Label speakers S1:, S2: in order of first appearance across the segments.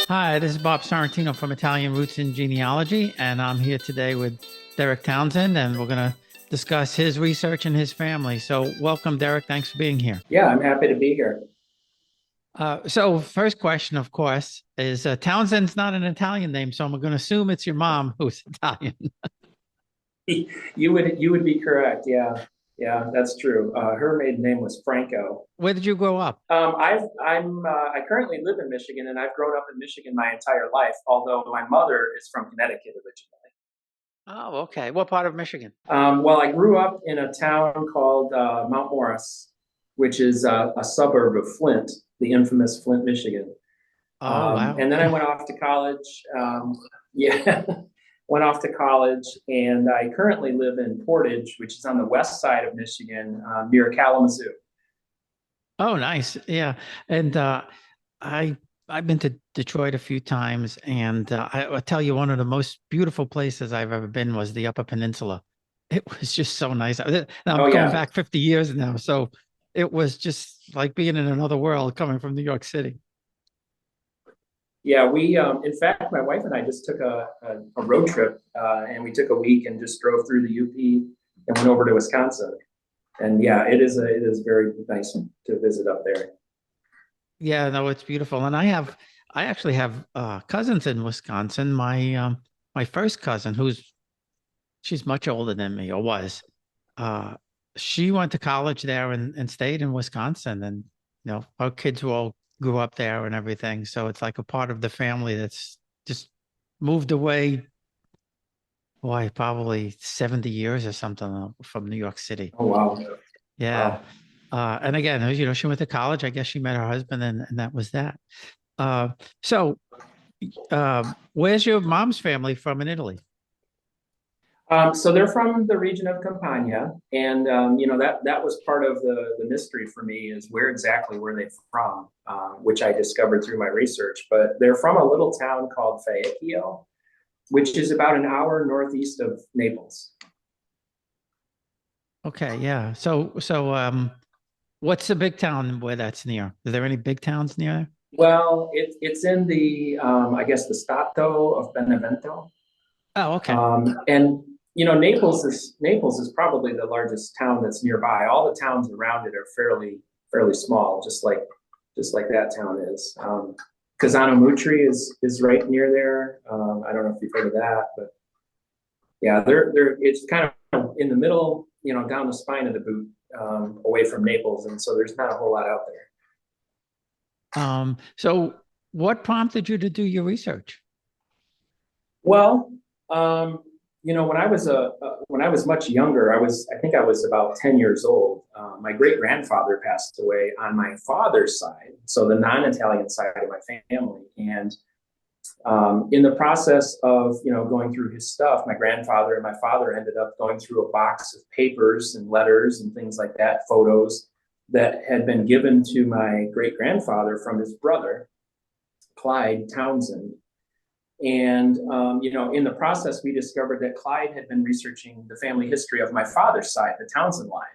S1: Hi, this is Bob Sorrentino from Italian Roots and Genealogy, and I'm here today with Derrick Townsend, and we're going to discuss his research and his family. So, welcome, Derrick. Thanks for being here.
S2: Yeah, I'm happy to be here.
S1: So, first question, of course, is Townsend's not an Italian name, so I'm going to assume it's your mom who's Italian.
S2: You would be correct. Yeah, yeah, that's true. Her maiden name was Franco.
S1: Where did you grow up?
S2: I currently live in Michigan, and I've grown up in Michigan my entire life. Although my mother is from Connecticut originally.
S1: Oh, okay. What part of Michigan?
S2: Well, I grew up in a town called Mount Morris, which is a suburb of Flint, the infamous Flint, Michigan.
S1: Oh, wow.
S2: And then I went off to college. Yeah, went off to college, and I currently live in Portage, which is on the west side of Michigan, near Kalamazoo.
S1: Oh, nice. Yeah. And I I've been to Detroit a few times, and I'll tell you one of the most beautiful places I've ever been was the Upper Peninsula. It was just so nice. I'm
S2: Oh
S1: going
S2: yeah,
S1: back 50 years now, so it was just like being in another world coming from New York City.
S2: yeah. In fact, my wife and I just took a road trip, and we took a week and just drove through the UP and went over to Wisconsin. And yeah, it is very nice to visit up there.
S1: Yeah, no, it's beautiful. And I actually have cousins in Wisconsin. My first cousin, she's much older than me, or was. Uh, she went to college there and stayed in Wisconsin, and our kids who all grew up there and everything. So it's like a part of the family that's just moved away. Why, probably 70 years or something from New York City.
S2: Oh wow,
S1: Yeah.
S2: wow.
S1: And again, she went to college. I guess she met her husband, and that was that. Uh, so, where's your mom's family from in Italy?
S2: So they're from the region of Campania, and that was part of the mystery for me is where exactly were they from, which I discovered through my research. But they're from a little town called Faicchio, which is about an hour northeast of Naples.
S1: Okay, yeah. So, what's the big town where that's near? Are there any big towns near there?
S2: Well, it's in the I guess the Stato of Benevento,
S1: Oh, okay.
S2: and Naples is probably the largest town that's nearby. All the towns around it are fairly small, just like that town is. Casano Mutri is right near there. I don't know if you've heard of that, but yeah, they're it's kind of in the middle, down the spine of the boot, away from Naples, and so there's not a whole lot out there.
S1: So what prompted you to do your research?
S2: Well, um, when I was much younger, I think I was about 10 years old. My great grandfather passed away on my father's side, so the non-Italian side of my family, and in the process of going through his stuff, my grandfather and my father ended up going through a box of papers and letters and things like that, photos that had been given to my great grandfather from his brother, Clyde Townsend. And in the process, we discovered that Clyde had been researching the family history of my father's side, the Townsend line.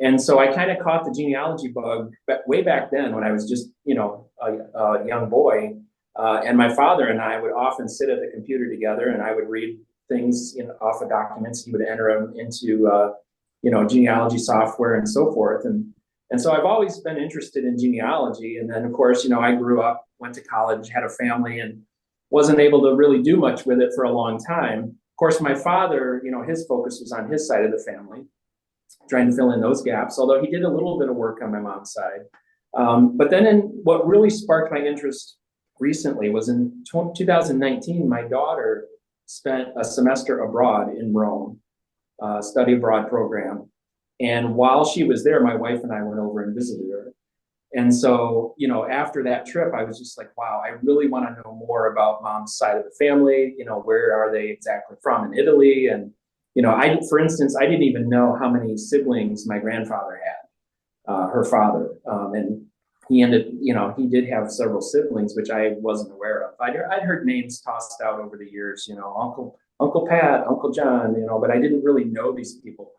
S2: And so I kind of caught the genealogy bug way back then when I was just, a young boy. And my father and I would often sit at the computer together, and I would read things off of documents. He would enter them into, genealogy software and so forth. And so I've always been interested in genealogy. And then, of course, I grew up, went to college, had a family, and wasn't able to really do much with it for a long time. Of course, my father, his focus was on his side of the family, trying to fill in those gaps, although he did a little bit of work on my mom's side. But then what really sparked my interest recently was in 2019, my daughter spent a semester abroad in Rome, study abroad program. And while she was there, my wife and I went over and visited her. And so, after that trip, I was just like, wow, I really want to know more about mom's side of the family. Where are they exactly from in Italy? And, for instance, I didn't even know how many siblings my grandfather had, her father. And he did have several siblings, which I wasn't aware of. I'd heard names tossed out over the years, Uncle Pat, Uncle John, but I didn't really know these people.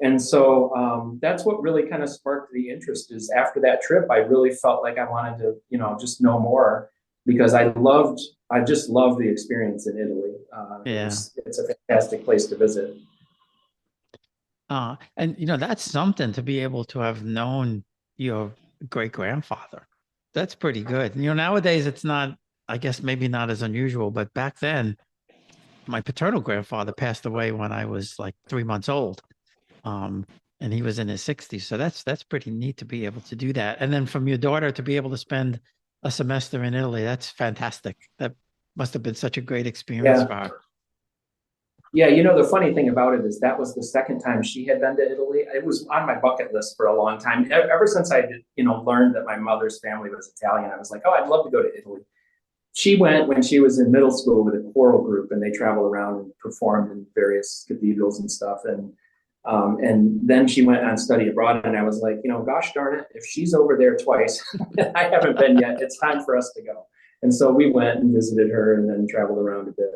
S2: And so that's what really kind of sparked the interest is after that trip, I really felt like I wanted to, just know more. because I just loved the experience in Italy.
S1: Yeah.
S2: It's a fantastic place to visit.
S1: And that's something to be able to have known your great grandfather. That's pretty good. Nowadays it's not, I guess maybe not as unusual, but back then my paternal grandfather passed away when I was like 3 months old. Um, and he was in his 60s. So that's pretty neat to be able to do that. And then from your daughter to be able to spend a semester in Italy, that's fantastic. That must have been such a great experience
S2: Yeah.
S1: for her.
S2: Yeah, the funny thing about it is that was the second time she had been to Italy. It was on my bucket list for a long time. Ever since I did, learned that my mother's family was Italian, I was like, oh, I'd love to go to Italy. She went when she was in middle school with a choral group, and they traveled around and performed in various cathedrals and stuff. And then she went on study abroad, and I was like, gosh darn it, if she's over there twice, I haven't been yet. It's time for us to go. And so we went and visited her, and then traveled around a bit.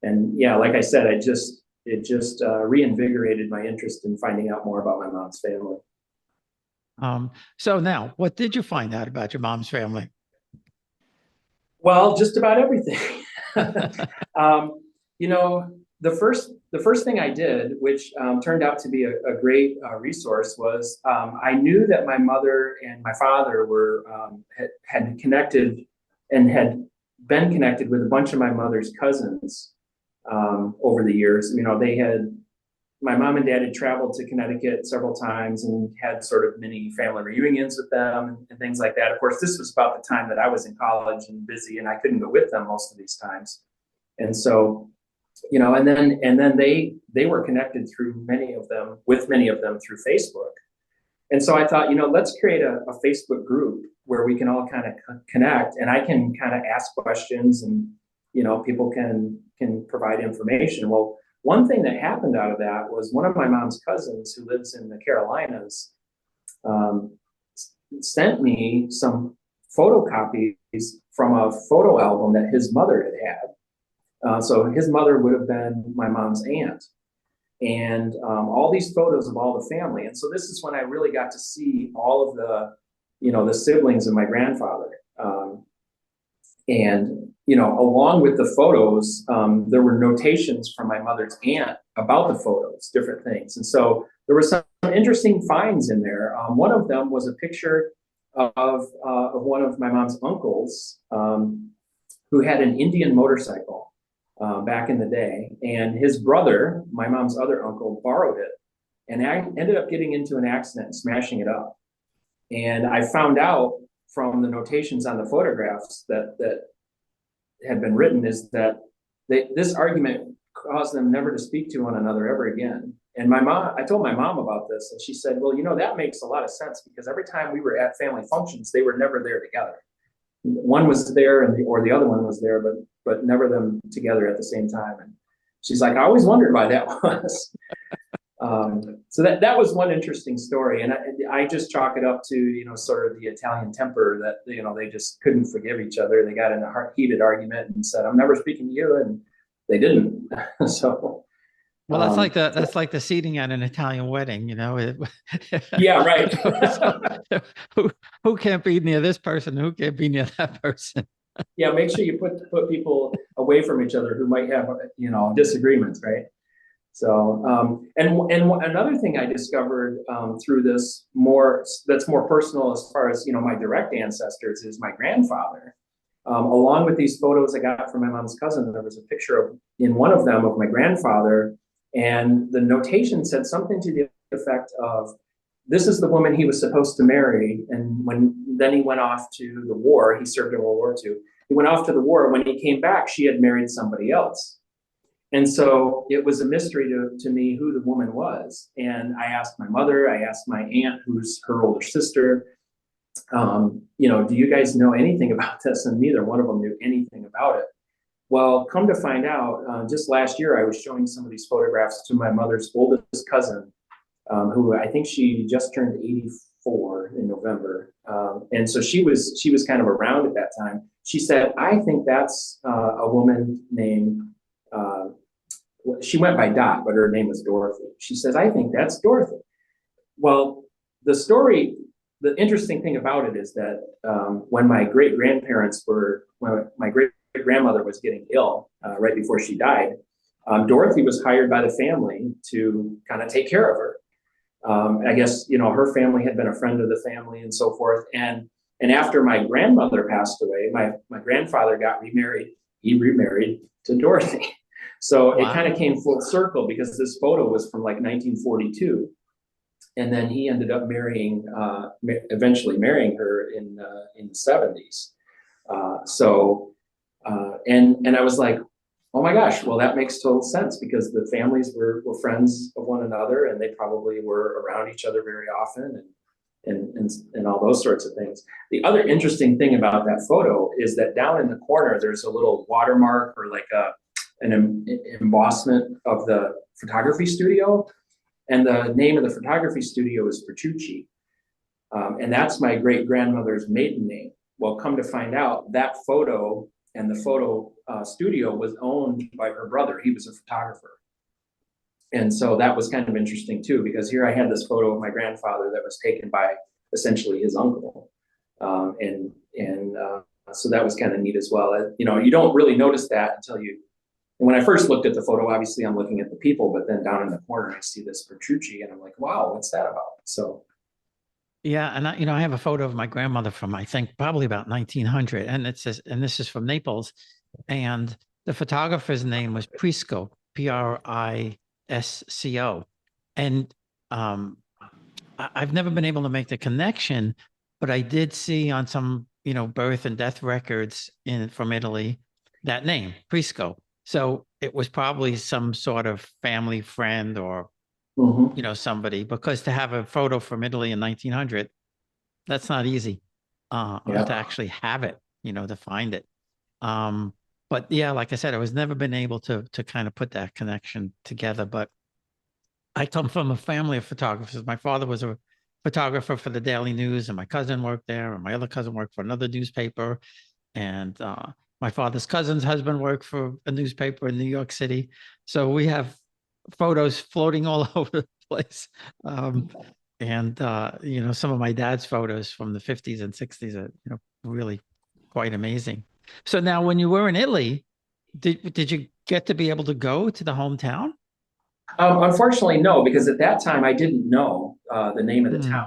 S2: And yeah, like I said, it just reinvigorated my interest in finding out more about my mom's family.
S1: So now, what did you find out about your mom's family?
S2: Well, just about everything. um, you know, the first thing I did, which turned out to be a great resource, was I knew that my mother and my father were had connected and had been connected with a bunch of my mother's cousins over the years. My mom and dad had traveled to Connecticut several times and had sort of mini family reunions with them and things like that. Of course, this was about the time that I was in college and busy, and I couldn't go with them most of these times. And so, and then they were connected through many of them through Facebook. And so I thought, let's create a Facebook group where we can all kind of connect, and I can kind of ask questions, and people can provide information. Well, one thing that happened out of that was one of my mom's cousins who lives in the Carolinas sent me some photocopies from a photo album that his mother had. So his mother would have been my mom's aunt, and all these photos of all the family. And so this is when I really got to see all of the siblings of my grandfather. And along with the photos, there were notations from my mother's aunt about the photos, different things. And so there were some interesting finds in there. One of them was a picture of one of my mom's uncles who had an Indian motorcycle back in the day. And his brother, my mom's other uncle, borrowed it, and I ended up getting into an accident and smashing it up. And I found out from the notations on the photographs that had been written is that this argument caused them never to speak to one another ever again. And I told my mom about this, and she said, well, that makes a lot of sense, because every time we were at family functions, they were never there together. One was there or the other one was there, but never them together at the same time. And she's like, I always wondered why that was. So that was one interesting story, and I just chalk it up to sort of the Italian temper that they just couldn't forgive each other. They got in a heated argument and said, "I'm never speaking to you," and they didn't. So,
S1: Well, that's like the seating at an Italian wedding,
S2: yeah, right.
S1: So, who can't be near this person? Who can't be near that person?
S2: Yeah, make sure you put people away from each other who might have disagreements, right? So, and another thing I discovered through this that's more personal as far as my direct ancestors is my grandfather. Along with these photos I got from my mom's cousin, there was a picture in one of them of my grandfather, and the notation said something to the effect of, "This is the woman he was supposed to marry." And then he went off to the war. He served in World War II. He went off to the war. When he came back, she had married somebody else. And so it was a mystery to me who the woman was. And I asked my mother, I asked my aunt, who's her older sister, do you guys know anything about this? And neither one of them knew anything about it. Well, come to find out, just last year, I was showing some of these photographs to my mother's oldest cousin, who I think she just turned 84 in November. And so she was kind of around at that time. She said, I think that's a woman named, she went by Dot, but her name was Dorothy. She says, I think that's Dorothy. Well, the story the interesting thing about it is that when my great grandparents were, when my great grandmother was getting ill right before she died, Dorothy was hired by the family to kind of take care of her. I guess, you know, her family had been a friend of the family and so forth. And after my grandmother passed away, my grandfather got remarried. He remarried to Dorothy. So it kind
S1: Wow.
S2: of came full circle because this photo was from like 1942. And then he ended up marrying, eventually marrying her in the 70s. And I was like, oh my gosh, well, that makes total sense because the families were friends of one another and they probably were around each other very often and all those sorts of things. The other interesting thing about that photo is that down in the corner, there's a little watermark or like an embossment of the photography studio. And the name of the photography studio is Petrucci. And that's my great grandmother's maiden name. Well, come to find out, that photo and the photo studio was owned by her brother. He was a photographer. And so that was kind of interesting too, because here I had this photo of my grandfather that was taken by essentially his uncle. So that was kind of neat as well. You know, you don't really notice that until you, when I first looked at the photo, obviously I'm looking at the people, but then down in the corner, I see this Petrucci and I'm like, wow, what's that about? So,
S1: Yeah, and I have a photo of my grandmother from I think probably about 1900, and it says, and this is from Naples, and the photographer's name was Prisco, Prisco, and um, I've never been able to make the connection, but I did see on some birth and death records in from Italy that name Prisco. So it was probably some sort of family friend or
S2: mhm.
S1: somebody, because to have a photo from Italy in 1900, that's not easy to
S2: Yeah.
S1: actually have it, to find it. Um, but yeah, like I said, I was never been able to kind of put that connection together. But I come from a family of photographers. My father was a photographer for the Daily News, and my cousin worked there, and my other cousin worked for another newspaper, and my father's cousin's husband worked for a newspaper in New York City. So we have photos floating all over the place. Um, and some of my dad's photos from the 50s and 60s are, really quite amazing. So now when you were in Italy, did you get to be able to go to the hometown?
S2: Unfortunately, no, because at that time I didn't know the name of the town.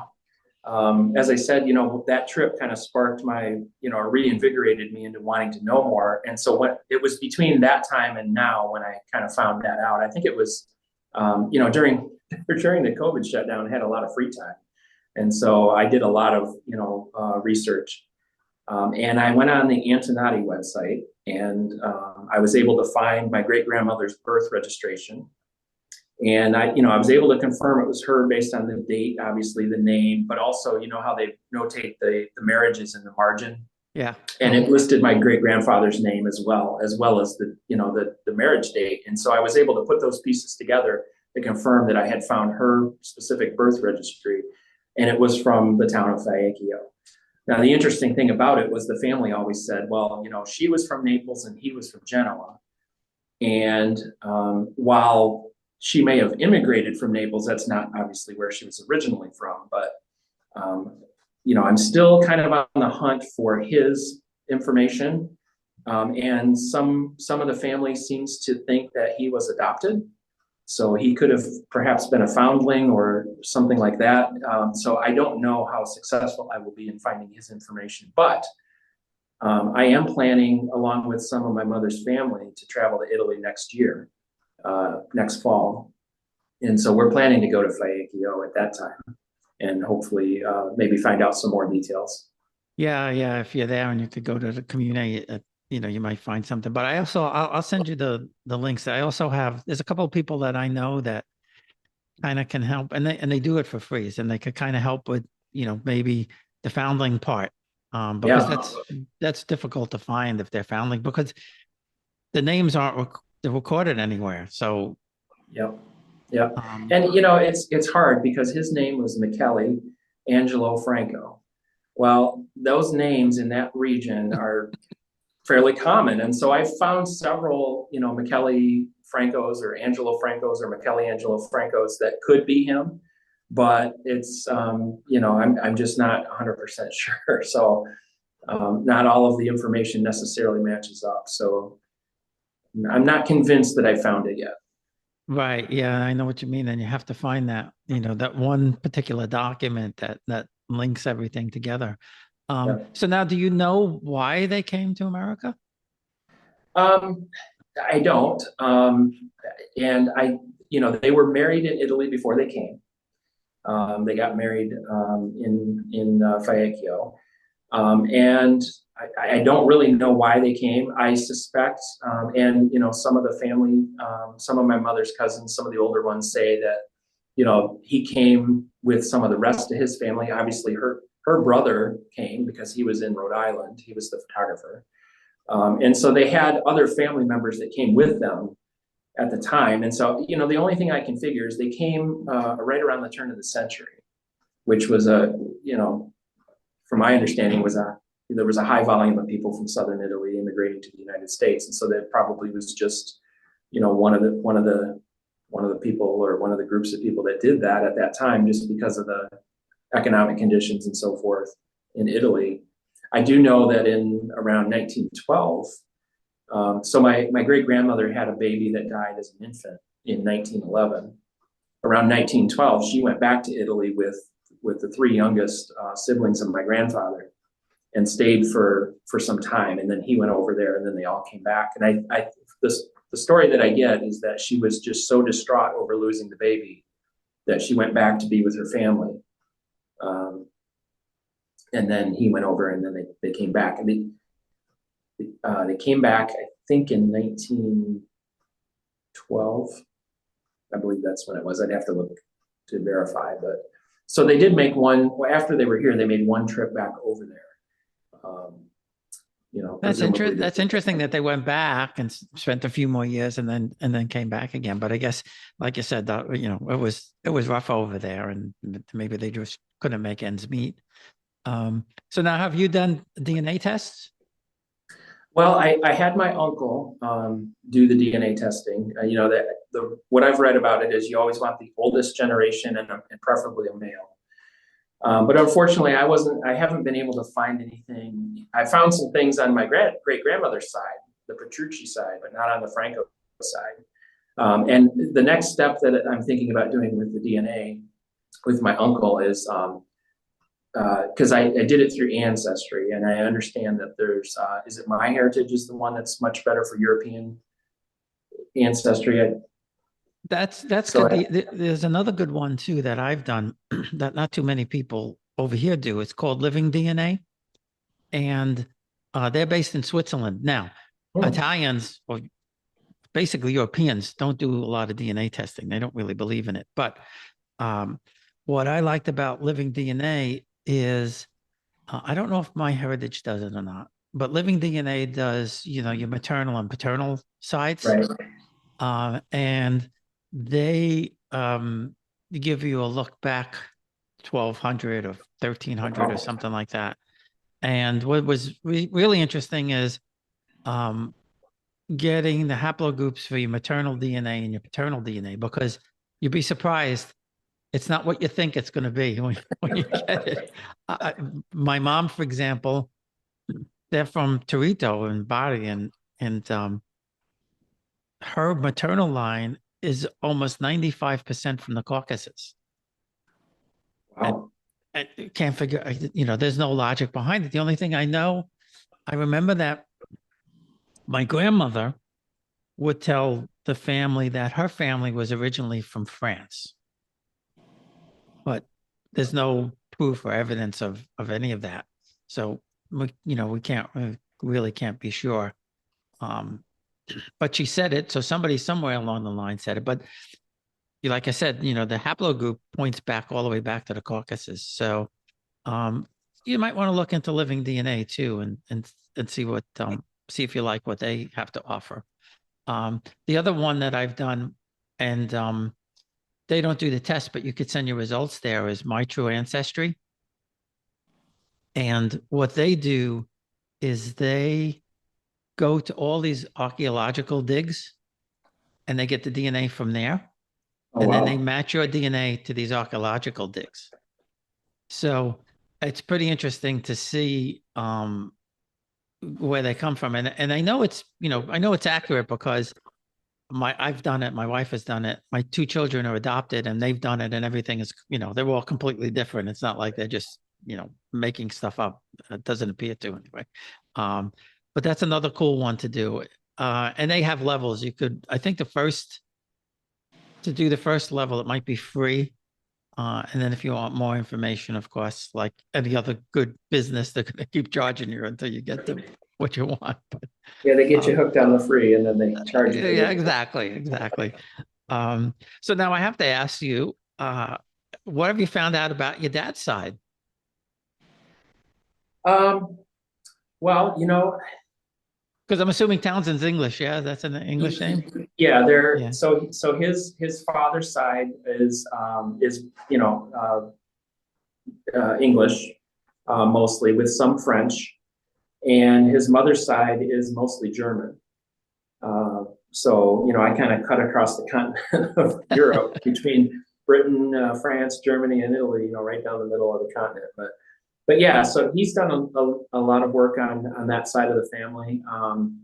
S1: Hmm.
S2: As I said, you know, that trip kind of sparked my, you know, reinvigorated me into wanting to know more. And so when it was between that time and now when I kind of found that out, I think it was, during during the COVID shutdown, I had a lot of free time. And so I did a lot of, research. And I went on the Antonati website and I was able to find my great grandmother's birth registration. And I was able to confirm it was her based on the date, obviously the name, but also, you know how they notate the marriages in the margin.
S1: Yeah.
S2: And it listed my great grandfather's name as well as the marriage date. And so I was able to put those pieces together to confirm that I had found her specific birth registry. And it was from the town of Faicchio. Now, the interesting thing about it was the family always said, well, you know, she was from Naples and he was from Genoa. And while she may have immigrated from Naples, that's not obviously where she was originally from. But um, I'm still kind of on the hunt for his information. And some of the family seems to think that he was adopted. So he could have perhaps been a foundling or something like that. So I don't know how successful I will be in finding his information. But I am planning, along with some of my mother's family, to travel to Italy next year, next fall. And so we're planning to go to Faicchio at that time and hopefully maybe find out some more details.
S1: Yeah, yeah. If you're there and you could go to the community, you might find something. But I'll send you the links. I also have there's a couple of people that I know that kind of can help, and they do it for free, and they could kind of help with maybe the foundling part, because
S2: Yeah.
S1: that's difficult to find if they're foundling because the names aren't they're recorded anywhere. So
S2: Yep. Yep.
S1: um,
S2: And it's hard because his name was Michele Angelo Franco. Well, those names in that region are fairly common. And so I found several, Michele Francos or Angelo Francos or Michele Angelo Francos that could be him. but it's, I'm just not 100% sure. So not all of the information necessarily matches up. So I'm not convinced that I found it yet.
S1: Right. Yeah, I know what you mean. And you have to find that, that one particular document that links everything together.
S2: Yeah.
S1: So now do you know why they came to America?
S2: Um, I don't. And they were married in Italy before they came. They got married in Faicchio. And I don't really know why they came. I suspect, and some of the family, some of my mother's cousins, some of the older ones say that, he came with some of the rest of his family. Obviously, her brother came because he was in Rhode Island. He was the photographer. And so they had other family members that came with them at the time. And so, the only thing I can figure is they came right around the turn of the century, which was from my understanding, there was a high volume of people from southern Italy immigrating to the United States, and so that probably was just, one of the people or one of the groups of people that did that at that time, just because of the economic conditions and so forth in Italy. I do know that in around 1912, so my great grandmother had a baby that died as an infant in 1911. Around 1912, she went back to Italy with the three youngest siblings of my grandfather and stayed for some time, and then he went over there, and then they all came back. And the story that I get is that she was just so distraught over losing the baby that she went back to be with her family. And then he went over, and then they came back, and they came back, I think, in 1912. I believe that's when it was. I'd have to look to verify, but so they did make one after they were here. They made one trip back over there.
S1: That's interesting that they went back and spent a few more years and then came back again. But I guess, like you said, it was rough over there, and maybe they just couldn't make ends meet. So now, have you done DNA tests?
S2: Well, I had my uncle do the DNA testing. What I've read about it is you always want the oldest generation and preferably a male. But unfortunately, I haven't been able to find anything. I found some things on my great grandmother's side, the Petrucci side, but not on the Franco side. And the next step that I'm thinking about doing with the DNA with my uncle is because I did it through Ancestry, and I understand that there's is it MyHeritage is the one that's much better for European ancestry.
S1: That's
S2: So
S1: good. There's another good one too that I've done that not too many people over here do. It's called Living DNA, and they're based in Switzerland. Now, Italians or basically Europeans don't do a lot of DNA testing. They don't really believe in it. But what I liked about Living DNA is I don't know if MyHeritage does it or not, but Living DNA does, your maternal and paternal sides.
S2: right.
S1: And they give you a look back 1200 or 1300 or something like that. And what was really interesting is getting the haplogroups for your maternal DNA and your paternal DNA, because you'd be surprised. It's not what you think it's going to be when you get it. My mom, for example, they're from Torito and Bari, and her maternal line is almost 95% from the Caucasus.
S2: Wow.
S1: And can't figure, there's no logic behind it. The only thing I remember that my grandmother would tell the family that her family was originally from France, but there's no proof or evidence of any of that. So we really can't be sure. But she said it, so somebody somewhere along the line said it. But like I said, the haplogroup points back all the way back to the Caucasus. So you might want to look into Living DNA too, and see if you like what they have to offer. The other one that I've done, and they don't do the test, but you could send your results there, is My True Ancestry. And what they do is they go to all these archaeological digs and they get the DNA from there.
S2: Oh,
S1: and then they
S2: wow.
S1: match your DNA to these archaeological digs. So it's pretty interesting to see where they come from. And I know it's, I know it's accurate because I've done it, my wife has done it. My two children are adopted and they've done it, and everything is, they're all completely different. It's not like they're just, making stuff up. It doesn't appear to anyway. Um, but that's another cool one to do. And they have levels. I think to do the first level, it might be free. And then if you want more information, of course, like any other good business, they're going to keep charging you until you get to what you want. But
S2: Yeah, they get you
S1: um,
S2: hooked on the free and then they charge you for
S1: yeah,
S2: the.
S1: exactly. So now I have to ask you, what have you found out about your dad's side?
S2: Um, well,
S1: Because I'm assuming Townsend's English. Yeah, that's an English name.
S2: yeah, there.
S1: Yeah.
S2: So his father's side is English, mostly with some French, and his mother's side is mostly German. So I kind of cut across the continent of Europe between Britain, France, Germany, and Italy. Right down the middle of the continent. But yeah, so he's done a lot of work on that side of the family. And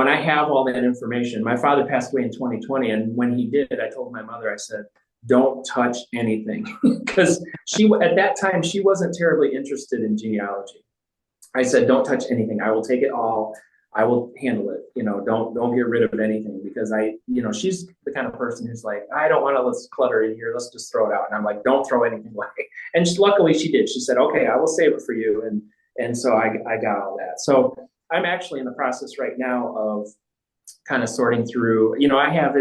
S2: I have all that information. My father passed away in 2020, and when he did, I told my mother, I said, "Don't touch anything," because at that time she wasn't terribly interested in genealogy. I said, "Don't touch anything. I will take it all. I will handle it. Don't get rid of anything," because she's the kind of person who's like, "I don't want to let's clutter in here. Let's just throw it out." And I'm like, "Don't throw anything away." And luckily she did. She said, "Okay, I will save it for you." And so I got all that. So I'm actually in the process right now of kind of sorting through. I have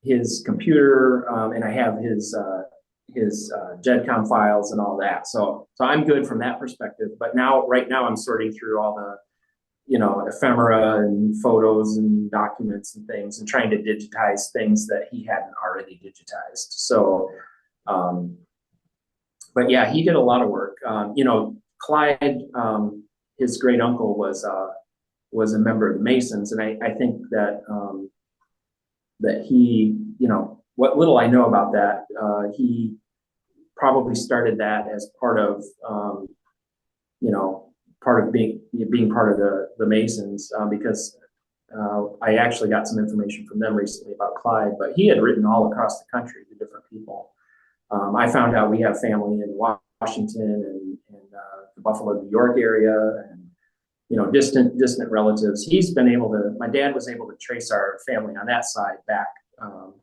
S2: his computer, and I have his GEDCOM files and all that. So I'm good from that perspective. But right now, I'm sorting through all the ephemera and photos and documents and things, and trying to digitize things that he hadn't already digitized. So, but yeah, he did a lot of work. Clyde, his great uncle was a member of the Masons, and I think that he, what little I know about that, he probably started that as part of, being part of the Masons, because I actually got some information from them recently about Clyde, but he had written all across the country to different people. I found out we have family in Washington and the Buffalo, New York area, and distant relatives. My dad was able to trace our family on that side back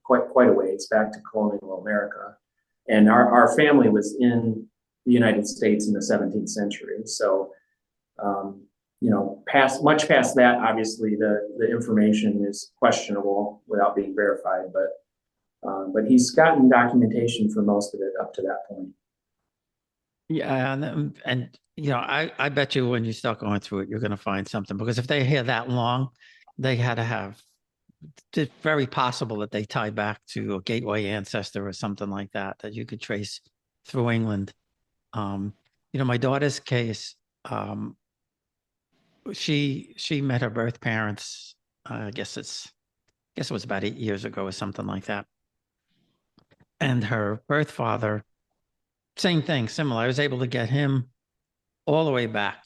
S2: quite a ways, back to colonial America. And our family was in the United States in the 17th century. So, much past that, obviously the information is questionable without being verified, but he's gotten documentation for most of it up to that point.
S1: Yeah, and I bet you when you start going through it, you're going to find something, because if they hear that long, they had to have. It's very possible that they tie back to a gateway ancestor or something like that you could trace through England. My daughter's case, she met her birth parents. I guess it was about 8 years ago or something like that. And her birth father, same thing, similar. I was able to get him all the way back,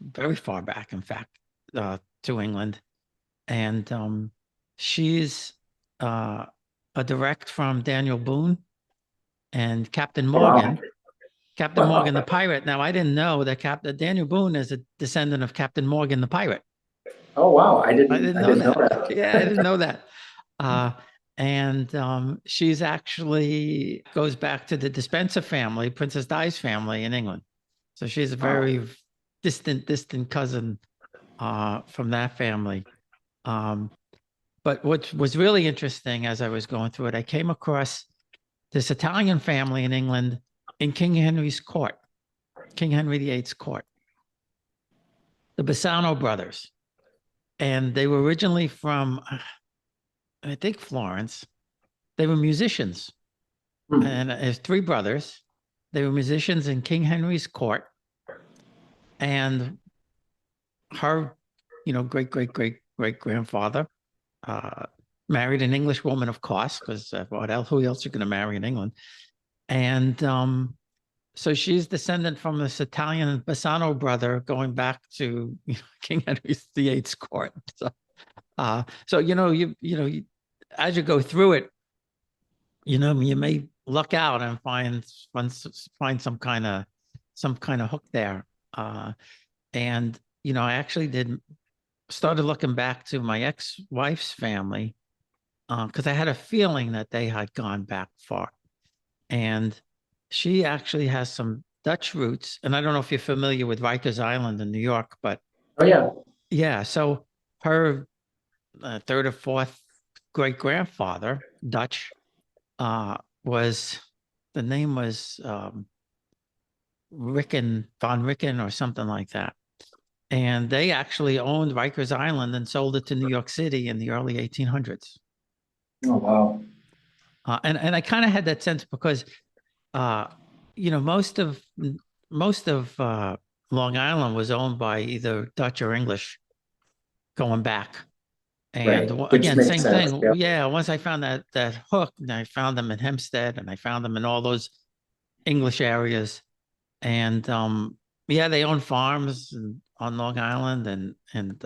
S1: very far back, in fact, to England. And she's a direct from Daniel Boone and Captain
S2: Oh, wow.
S1: Morgan. Captain Morgan the pirate. Now, I didn't know that Captain Daniel Boone is a descendant of Captain Morgan the pirate.
S2: Oh, wow. I
S1: I
S2: didn't
S1: didn't
S2: I
S1: know
S2: didn't know
S1: that.
S2: that.
S1: Yeah, I didn't know that. Uh, and she's actually goes back to the Despenser family, Princess Di's family in England. So she's a
S2: Wow.
S1: very distant cousin from that family. But what was really interesting as I was going through it, I came across this Italian family in England in King Henry's court, King Henry VIII's court, the Bassano brothers. And they were originally from, I think, Florence. They were musicians.
S2: Hmm.
S1: And there's three brothers. They were musicians in King Henry's court. And her, great grandfather, married an English woman, of course, because what else? Who else are going to marry in England? And so she's descendant from this Italian Bassano brother, going back to King Henry VIII's court. So as you go through it, you may luck out and find some kind of hook there. And I actually started looking back to my ex-wife's family because I had a feeling that they had gone back far. And she actually has some Dutch roots. And I don't know if you're familiar with Rikers Island in New York, but
S2: Oh yeah.
S1: yeah, so her third or fourth great grandfather, Dutch, was the name was Ricken, von Ricken or something like that. And they actually owned Rikers Island and sold it to New York City in the early 1800s.
S2: Oh wow.
S1: And I kind of had that sense because uh, most of Long Island was owned by either Dutch or English going back. And
S2: Right. Which
S1: again,
S2: makes
S1: same
S2: sense.
S1: thing.
S2: Yeah.
S1: Yeah, once I found that hook, and I found them in Hempstead, and I found them in all those English areas. And yeah, they own farms on Long Island and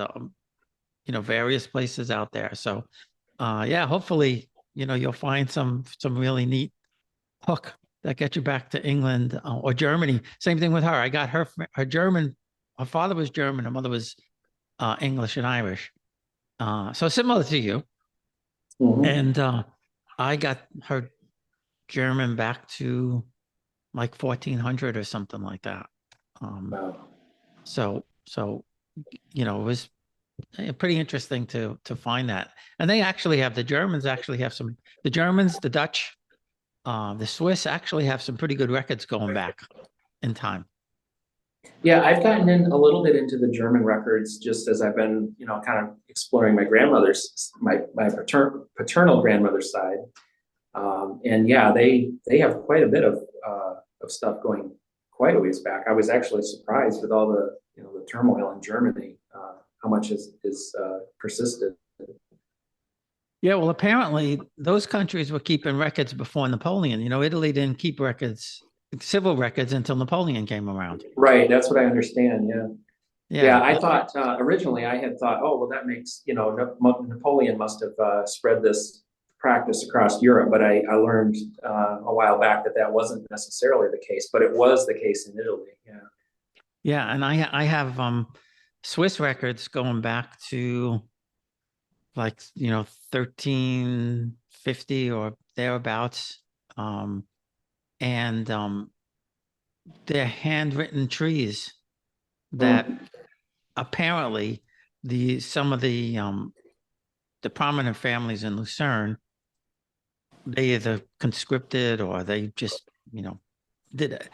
S1: various places out there. So yeah, hopefully, you'll find some really neat hook that gets you back to England or Germany. Same thing with her. I got her German. Her father was German. Her mother was English and Irish. So similar to you.
S2: Mhm.
S1: And I got her German back to like 1400 or something like that. Um,
S2: Wow.
S1: so it was pretty interesting to find that. And they actually have the Germans actually have the Germans, the Dutch, the Swiss actually have some pretty good records going back in time.
S2: Yeah, I've gotten in a little bit into the German records just as I've been, kind of exploring my paternal grandmother's side. And yeah, they have quite a bit of stuff going quite a ways back. I was actually surprised with all the turmoil in Germany, how much is persisted.
S1: Yeah, well, apparently those countries were keeping records before Napoleon. Italy didn't keep records, civil records, until Napoleon came around.
S2: Right, that's what I understand. Yeah. Yeah,
S1: Yeah,
S2: I thought originally I had thought, oh, well, that makes, Napoleon must have spread this practice across Europe, but I learned a while back that that wasn't necessarily the case, but it was the case in Italy. Yeah.
S1: yeah, and I have Swiss records going back to like 1350 or thereabouts, and they're handwritten trees that
S2: Mm.
S1: apparently some of the prominent families in Lucerne, they either conscripted or they just did it.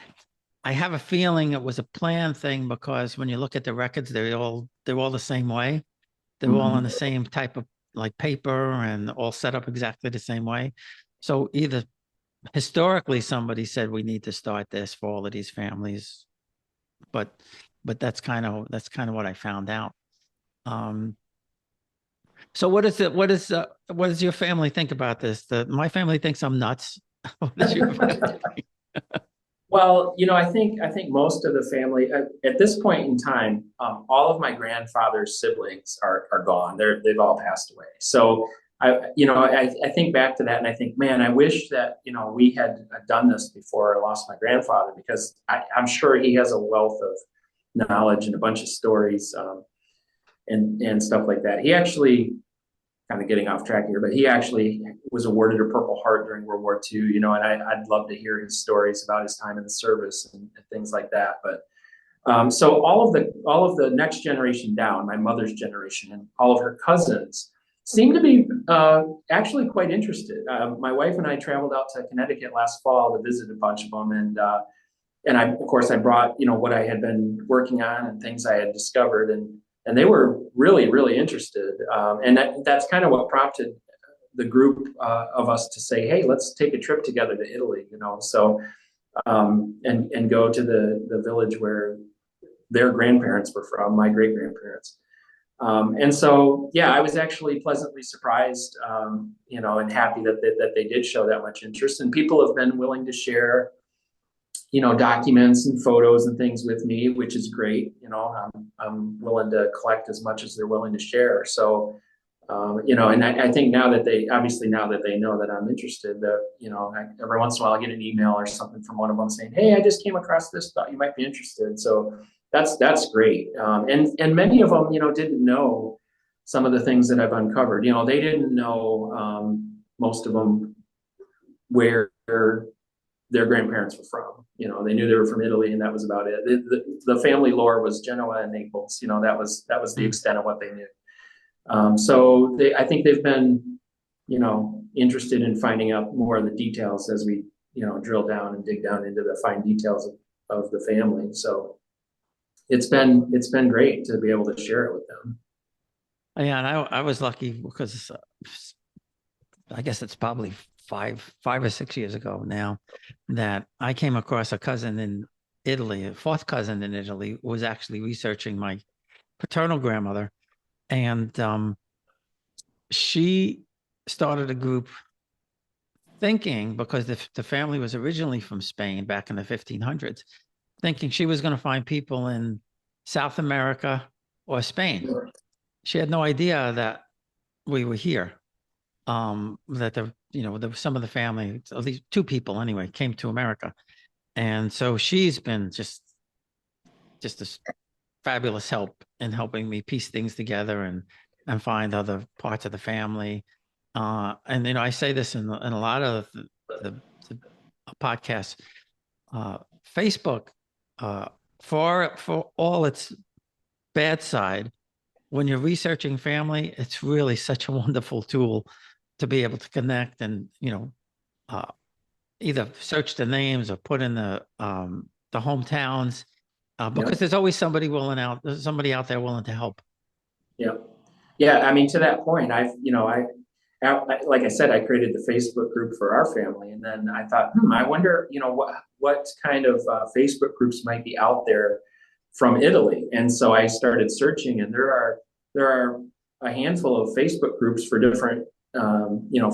S1: I have a feeling it was a planned thing because when you look at the records, they're all the same way. They're all on the
S2: Mhm.
S1: same type of like paper and all set up exactly the same way. So either historically somebody said we need to start this for all of these families, but that's kind of what I found out. Um, so what does your family think about this? My family thinks I'm nuts. What does your family think?
S2: Well, I think most of the family at this point in time, all of my grandfather's siblings are gone. They've all passed away. So I think back to that and I think, man, I wish that we had done this before I lost my grandfather because I'm sure he has a wealth of knowledge and a bunch of stories and stuff like that. He actually kind of getting off track here, but he actually was awarded a Purple Heart during World War II, and I'd love to hear his stories about his time in the service and things like that. But so all of the next generation down, my mother's generation, and all of her cousins seem to be actually quite interested. My wife and I traveled out to Connecticut last fall to visit a bunch of them, and of course I brought what I had been working on and things I had discovered, and they were really really interested, and that's kind of what prompted the group of us to say, hey, let's take a trip together to Italy, so and go to the village where their grandparents were from, my great grandparents. And so, yeah, I was actually pleasantly surprised, and happy that they did show that much interest. And people have been willing to share, documents and photos and things with me, which is great. I'm willing to collect as much as they're willing to share. So, and I think now that now that they know that I'm interested, that, every once in a while I get an email or something from one of them saying, "Hey, I just came across this, thought you might be interested." So that's great. And many of them, didn't know some of the things that I've uncovered. They didn't know, most of them, where their grandparents were from. They knew they were from Italy, and that was about it. The family lore was Genoa and Naples. That was the
S1: Mm.
S2: extent of what they knew. So I think they've been, interested in finding out more of the details as we, drill down and dig down into the fine details of the family. So it's been great to be able to share it with them.
S1: Yeah, and I was lucky because I guess it's probably 5 or 6 years ago now that I came across a cousin in Italy, a fourth cousin in Italy, who was actually researching my paternal grandmother, and she started a group thinking, because the family was originally from Spain back in the 1500s, thinking she was going to find people in South America or Spain. She had no idea that we were here. That there was some of the family, at least two people anyway, came to America. And so she's been just this fabulous help in helping me piece things together and find other parts of the family. And I say this in a lot of the podcasts. Facebook, uh, for all its bad side, when you're researching family, it's really such a wonderful tool to be able to connect and uh, either search the names or put in the hometowns, because
S2: Yep.
S1: there's always there's somebody out there willing to help.
S2: Yeah. Yeah. I mean, to that point, like I said, I created the Facebook group for our family, and then I thought, I wonder, what kind of Facebook groups might be out there from Italy. And so I started searching, and there are a handful of Facebook groups for different,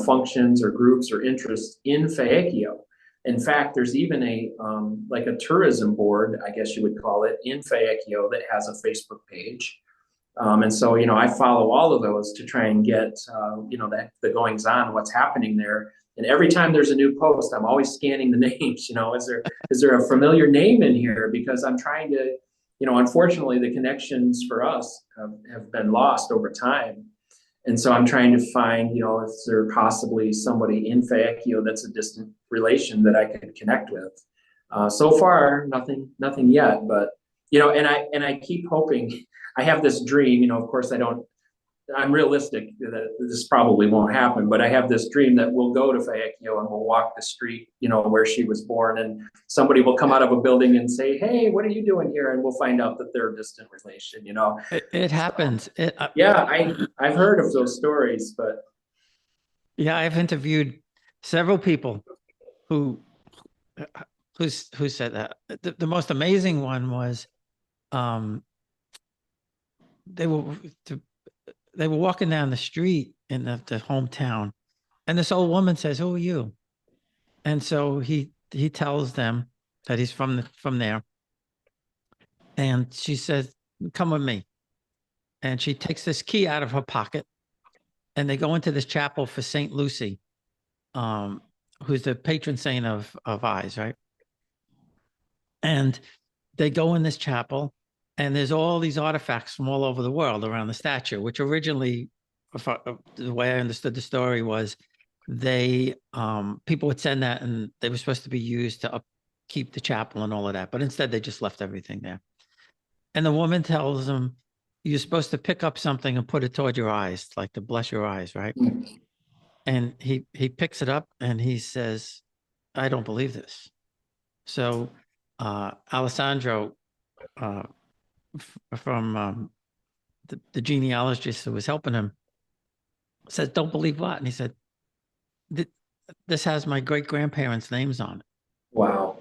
S2: functions or groups or interests in Faicchio. In fact, there's even like a tourism board, I guess you would call it, in Faicchio that has a Facebook page. And so, I follow all of those to try and get, the goings on, what's happening there. And every time there's a new post, I'm always scanning the names. Is there a familiar name in here? Because I'm trying to, unfortunately, the connections for us have been lost over time. And so I'm trying to find, if there possibly somebody in Faicchio that's a distant relation that I could connect with. So far, nothing yet. But and I keep hoping. I have this dream, of course I'm realistic that this probably won't happen, but I have this dream that we'll go to Faicchio and we'll walk the street, where she was born, and somebody will come out of a building and say, "Hey, what are you doing here?" And we'll find out that they're a distant relation.
S1: It happens.
S2: Yeah, I've heard of those stories, but
S1: Yeah, I've interviewed several people who who said that. The most amazing one was, um, they were they were walking down the street in the hometown, and this old woman says, "Who are you?" And so he tells them that he's from there, and she says, "Come with me." And she takes this key out of her pocket, and they go into this chapel for Saint Lucy, um, who's the patron saint of eyes, right? And they go in this chapel, and there's all these artifacts from all over the world around the statue, which originally, the way I understood the story was, people would send that, and they were supposed to be used to upkeep the chapel and all of that, but instead they just left everything there. And the woman tells him, "You're supposed to pick up something and put it toward your eyes, like to bless your eyes, right?" And he picks it up and he says, "I don't believe this." So Alessandro, uh, from the genealogist who was helping him, says, "Don't believe what?" And he said, "This has my great grandparents' names on it."
S2: wow.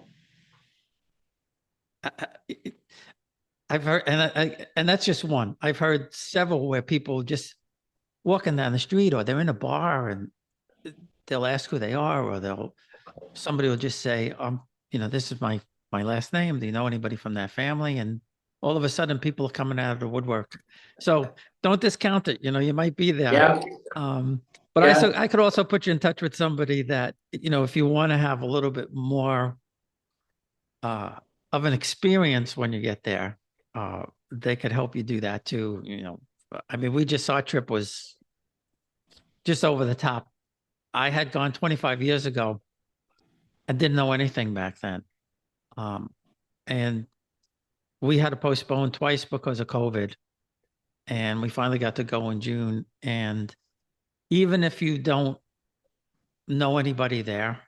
S1: I- I've heard, and that's just one. I've heard several where people just walking down the street or they're in a bar and they'll ask who they are, or somebody will just say, this is my last name. Do you know anybody from that family? And all of a sudden people are coming out of the woodwork. So don't discount it. You might be there.
S2: Yeah,
S1: But
S2: yeah,
S1: I could also put you in touch with somebody that, if you want to have a little bit more uh, of an experience when you get there, they could help you do that too. I mean, our trip was just over the top. I had gone 25 years ago and didn't know anything back then. Um, and we had to postpone twice because of COVID. And we finally got to go in June. And even if you don't know anybody there,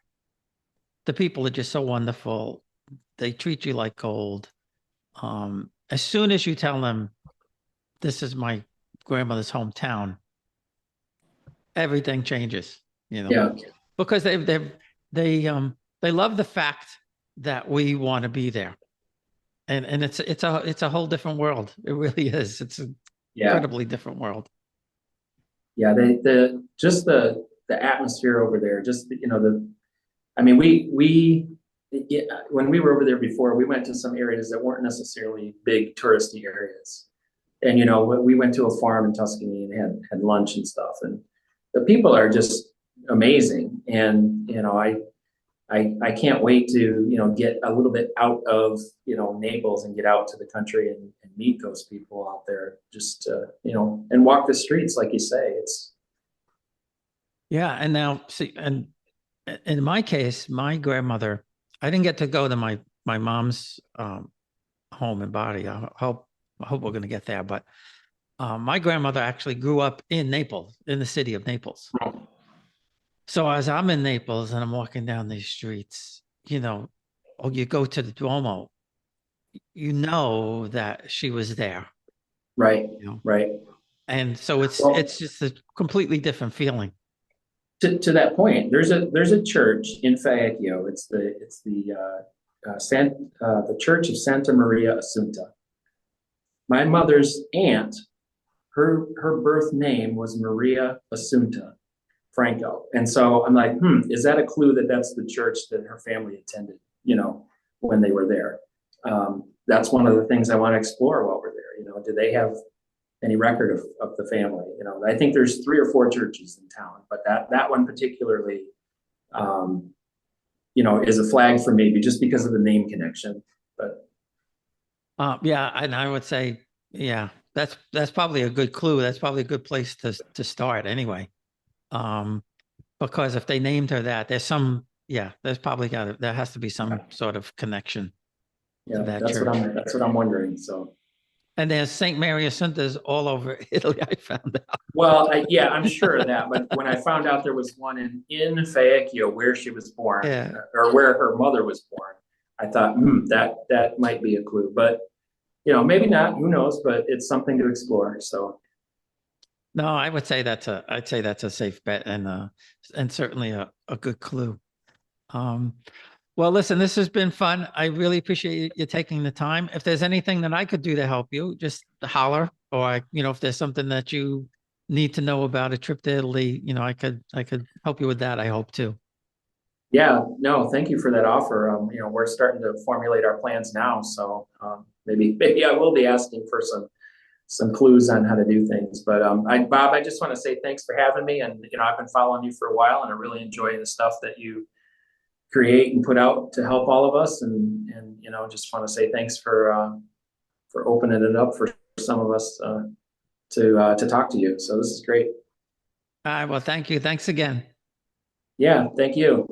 S1: the people are just so wonderful. They treat you like gold. As soon as you tell them this is my grandmother's hometown, everything changes,
S2: yeah,
S1: because they love the fact that we want to be there. And it's a whole different world. It really is. It's an
S2: yeah,
S1: incredibly different world.
S2: yeah. The atmosphere over there, I mean, when we were over there before, we went to some areas that weren't necessarily big touristy areas. And, we went to a farm in Tuscany and had lunch and stuff. And the people are just amazing. And, I can't wait to, get a little bit out of, Naples and get out to the country and meet those people out there, just, and walk the streets, like you say.
S1: Yeah. And now see, and in my case, my grandmother, I didn't get to go to my mom's home and body. I hope we're going to get there. But my grandmother actually grew up in Naples, in the city of Naples. So as I'm in Naples and I'm walking down these streets, or you go to the Duomo, that she was there,
S2: Right,
S1: you know,
S2: right.
S1: and so it's
S2: Well,
S1: it's just a completely different feeling.
S2: to that point, there's a church in Faicchio. The Church of Santa Maria Assunta. My mother's aunt, her birth name was Maria Assunta Franco, and so I'm like, is that a clue that that's the church that her family attended? When they were there. That's one of the things I want to explore while we're there. Do they have any record of the family? I think there's 3 or 4 churches in town, but that one particularly, is a flag for me, just because of the name connection. But
S1: Yeah, and I would say, yeah, that's probably a good clue. That's probably a good place to start anyway. Um, because if they named her that, there has to be some
S2: yeah,
S1: sort of connection to
S2: yeah,
S1: that
S2: that's what
S1: church.
S2: I'm wondering. So,
S1: And there's Saint Mary Assuntas all over Italy, I found out.
S2: well, yeah, I'm sure of that. But when I found out there was one in Faicchio, where she was born,
S1: Yeah.
S2: or where her mother was born, I thought, that might be a clue. But maybe not. Who knows? But it's something to explore. So,
S1: No, I'd say that's a safe bet and certainly a good clue. Um, well, listen, this has been fun. I really appreciate you taking the time. If there's anything that I could do to help you, just holler, or if there's something that you need to know about a trip to Italy, I could help you with that. I hope to.
S2: yeah, no, thank you for that offer. We're starting to formulate our plans now, so maybe I will be asking for some clues on how to do things. But Bob, I just want to say thanks for having me, and I've been following you for a while, and I really enjoy the stuff that you create and put out to help all of us, and just want to say thanks for opening it up for some of us to talk to you. So this is great.
S1: All right. Well, thank you. Thanks again.
S2: Yeah, thank you.